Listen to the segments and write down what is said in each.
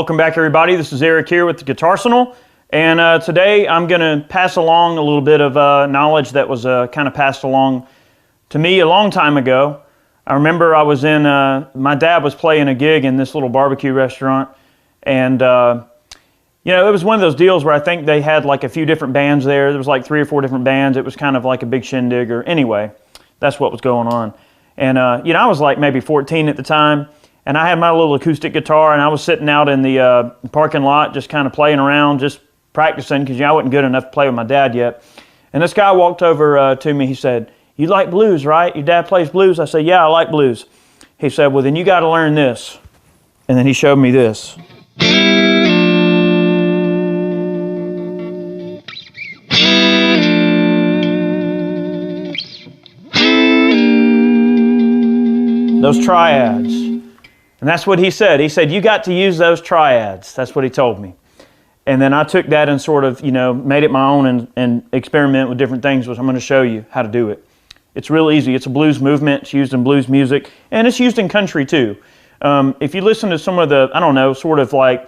Welcome back, everybody. This is Eric here with the Guitarsenal, and today I'm going to pass along a little bit of knowledge that was kind of passed along to me a long time ago. I remember I was in, my dad was playing a gig in this little barbecue restaurant, and you know, it was one of those deals where I think they had like a few different bands there. There was like 3 or 4 different bands. It was kind of like a big shindig, or anyway, that's what was going on. And you know, I was like maybe 14 at the time. And I had my little acoustic guitar, and I was sitting out in the parking lot just kind of playing around, just practicing, because I wasn't good enough to play with my dad yet. And this guy walked over to me. He said, "You like blues, right? Your dad plays blues?" I said, "Yeah, I like blues." He said, "Well, then you got to learn this." And then he showed me this. Those triads. And that's what he said. He said, "You got to use those triads." That's what he told me. And then I took that and sort of, you know, made it my own and experiment with different things, which I'm going to show you how to do it. It's real easy. It's a blues movement. It's used in blues music, and it's used in country too. If you listen to some of the, I don't know, sort of like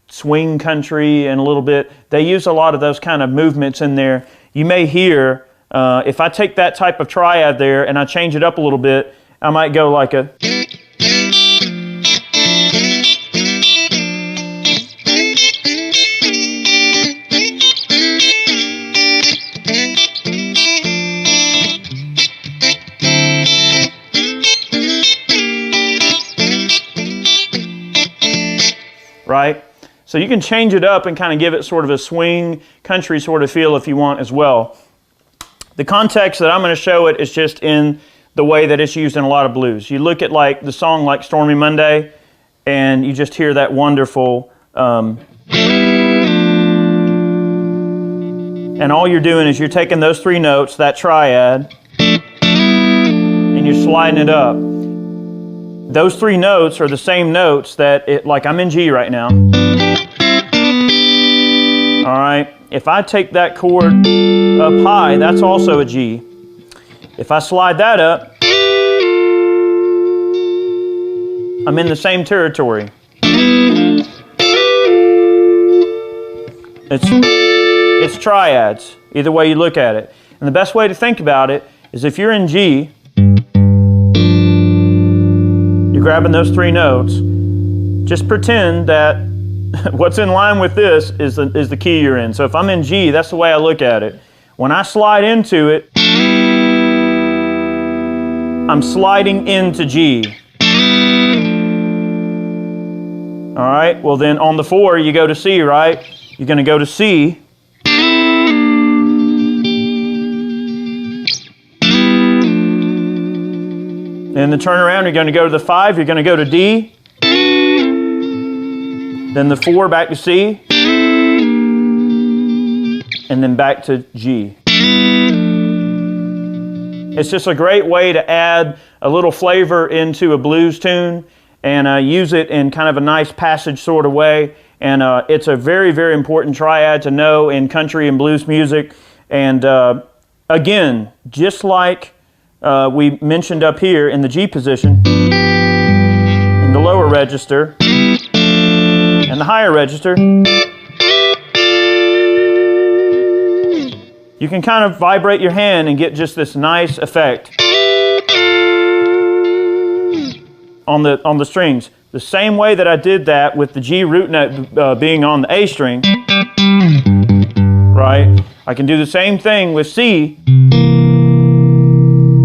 swing country and a little bit, they use a lot of those kind of movements in there. You may hear, if I take that type of triad there and I change it up a little bit, I might go like a... Right? So you can change it up and kind of give it sort of a swing country sort of feel if you want as well. The context that I'm going to show it is just in the way that it's used in a lot of blues. You look at like the song like Stormy Monday, and you just hear that wonderful and all you're doing is you're taking those 3 notes, that triad, and you're sliding it up. Those 3 notes are the same notes that, like I'm in G right now. All right, if I take that chord up high, that's also a G. If I slide that up, I'm in the same territory. It's triads, either way you look at it. And the best way to think about it is if you're in G, grabbing those 3 notes, just pretend that what's in line with this is the key you're in. So if I'm in G, that's the way I look at it. When I slide into it, I'm sliding into G. All right, well then on the 4, you go to C, right? You're going to go to C. Then the turnaround, you're going to go to the 5, you're going to go to D, then the 4 back to C, and then back to G. It's just a great way to add a little flavor into a blues tune and use it in kind of a nice passage sort of way. And it's a very, very important triad to know in country and blues music. And again, just like we mentioned up here in the G position, in the lower register, and the higher register, you can kind of vibrate your hand and get just this nice effect on the strings. The same way that I did that with the G root note being on the A string, right? I can do the same thing with C.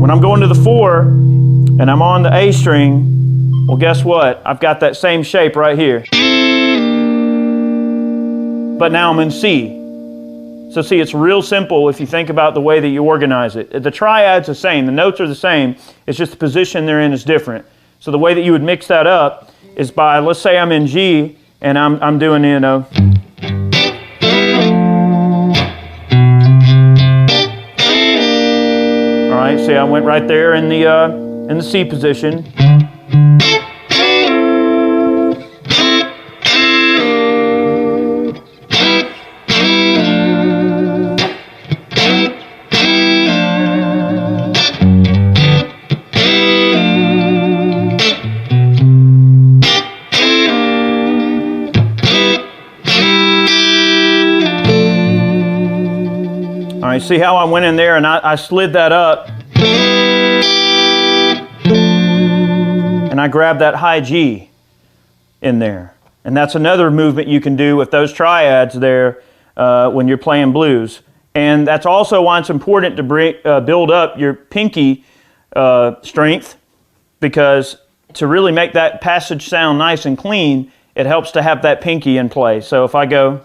When I'm going to the 4 and I'm on the A string, well, guess what? I've got that same shape right here. But now I'm in C. So see, it's real simple if you think about the way that you organize it. The triad's the same, the notes are the same, it's just the position they're in is different. So the way that you would mix that up is by, let's say I'm in G and I'm doing, you know, all right, see, I went right there in the C position. See how I went in there and I slid that up. And I grabbed that high G in there. And that's another movement you can do with those triads there when you're playing blues. And that's also why it's important to build up your pinky strength, because to really make that passage sound nice and clean, it helps to have that pinky in play. So if I go...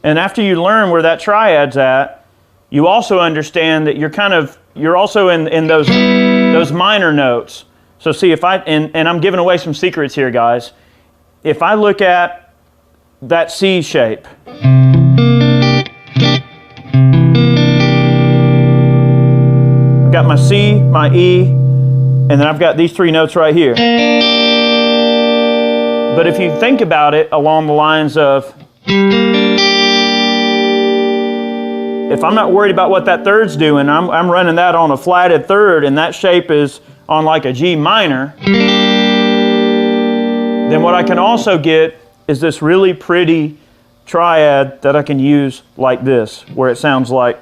And after you learn where that triad's at, you also understand that you're also in those minor notes. So see, if and I'm giving away some secrets here, guys. If I look at that C shape, I've got my C, my E, and then I've got these three notes right here. But if you think about it along the lines of, if I'm not worried about what that third's doing, I'm running that on a flatted third, and that shape is on like a G minor, then what I can also get is this really pretty triad that I can use like this, where it sounds like.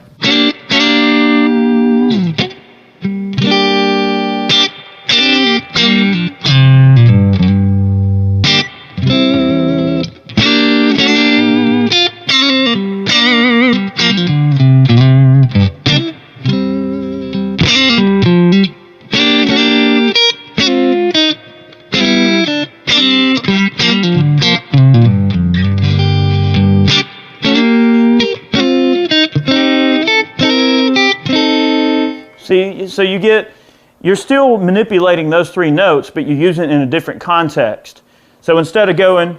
See, so you're still manipulating those three notes, but you use it in a different context. So instead of going,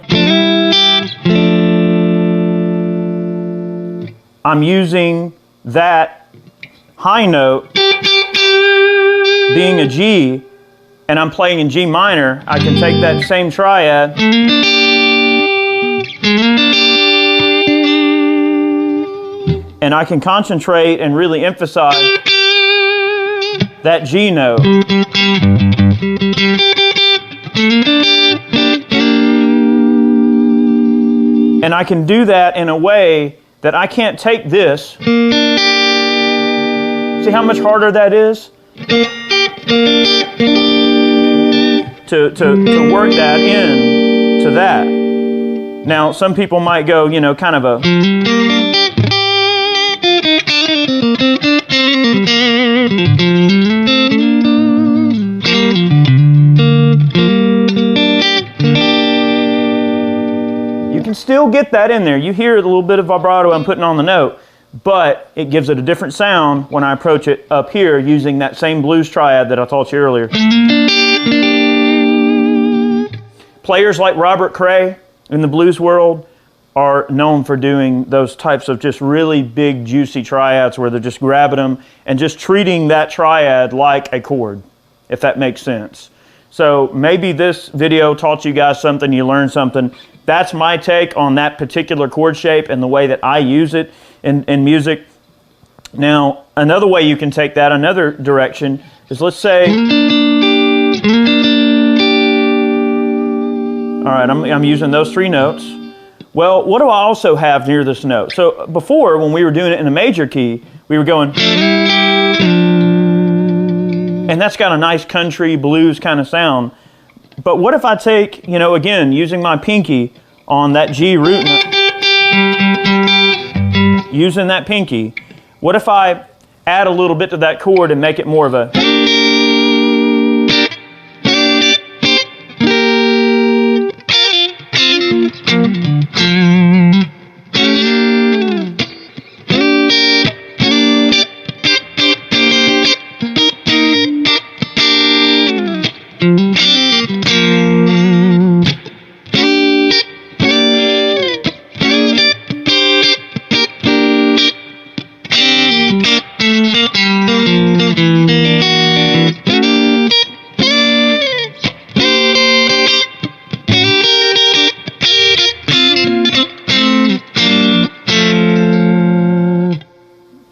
I'm using that high note being a G, and I'm playing in G minor. I can take that same triad and I can concentrate and really emphasize that G note. And I can do that in a way that I can't take this. See how much harder that is? To work that in to that. Now, some people might go, you know, kind of a... You can still get that in there. You hear the little bit of vibrato I'm putting on the note, but it gives it a different sound when I approach it up here using that same blues triad that I taught you earlier. Players like Robert Cray in the blues world are known for doing those types of just really big, juicy triads where they're just grabbing them and just treating that triad like a chord, if that makes sense. So maybe this video taught you guys something, you learned something. That's my take on that particular chord shape and the way that I use it in music. Now, another way you can take that, another direction, is let's say, all right, I'm using those three notes. Well, what do I also have near this note? So before, when we were doing it in a major key, we were going, and that's got a nice country blues kind of sound. But what if I take, you know, again, using my pinky on that G root note, using that pinky, what if I add a little bit to that chord and make it more of a...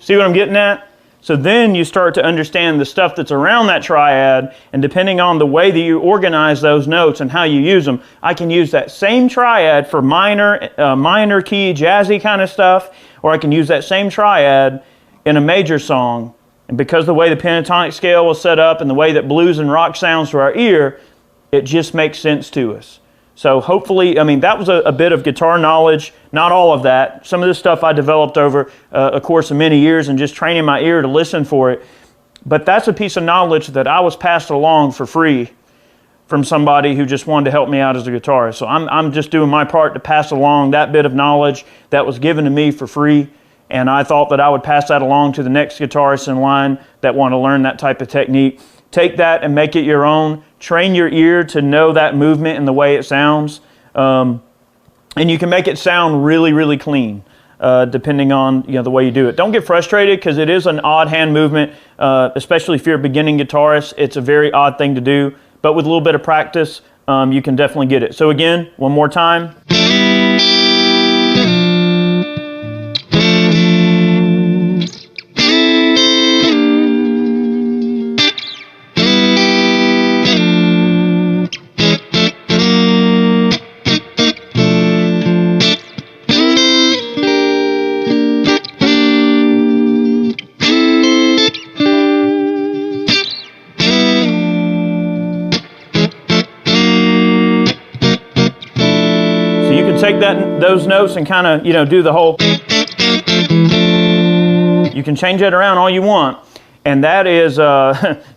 See what I'm getting at? So then you start to understand the stuff that's around that triad, and depending on the way that you organize those notes and how you use them, I can use that same triad for minor, minor key, jazzy kind of stuff, or I can use that same triad in a major song. And because the way the pentatonic scale was set up and the way that blues and rock sounds to our ear, it just makes sense to us. So hopefully, I mean, that was a bit of guitar knowledge, not all of that. Some of this stuff I developed over a course of many years and just training my ear to listen for it. But that's a piece of knowledge that I was passed along for free from somebody who just wanted to help me out as a guitarist. So I'm just doing my part to pass along that bit of knowledge that was given to me for free. And I thought that I would pass that along to the next guitarist in line that want to learn that type of technique. Take that and make it your own. Train your ear to know that movement and the way it sounds. And you can make it sound really, really clean, depending on the way you do it. Don't get frustrated because it is an odd hand movement, especially if you're a beginning guitarist. It's a very odd thing to do, but with a little bit of practice, you can definitely get it. So again, one more time. Take those notes and kind of, do the whole. You can change that around all you want, and that is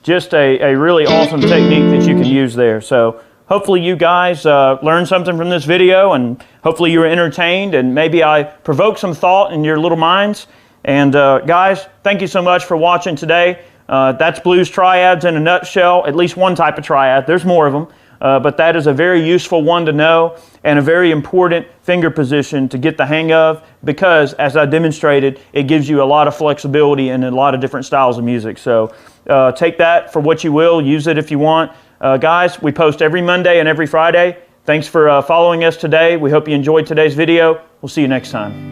just a really awesome technique that you can use there. So hopefully you guys learned something from this video, and hopefully you were entertained, and maybe I provoked some thought in your little minds. And guys, thank you so much for watching today. That's blues triads in a nutshell, at least one type of triad. There's more of them. But that is a very useful one to know and a very important finger position to get the hang of, because as I demonstrated, it gives you a lot of flexibility in a lot of different styles of music. So take that for what you will, use it if you want. Guys, we post every Monday and every Friday. Thanks for following us today. We hope you enjoyed today's video. We'll see you next time.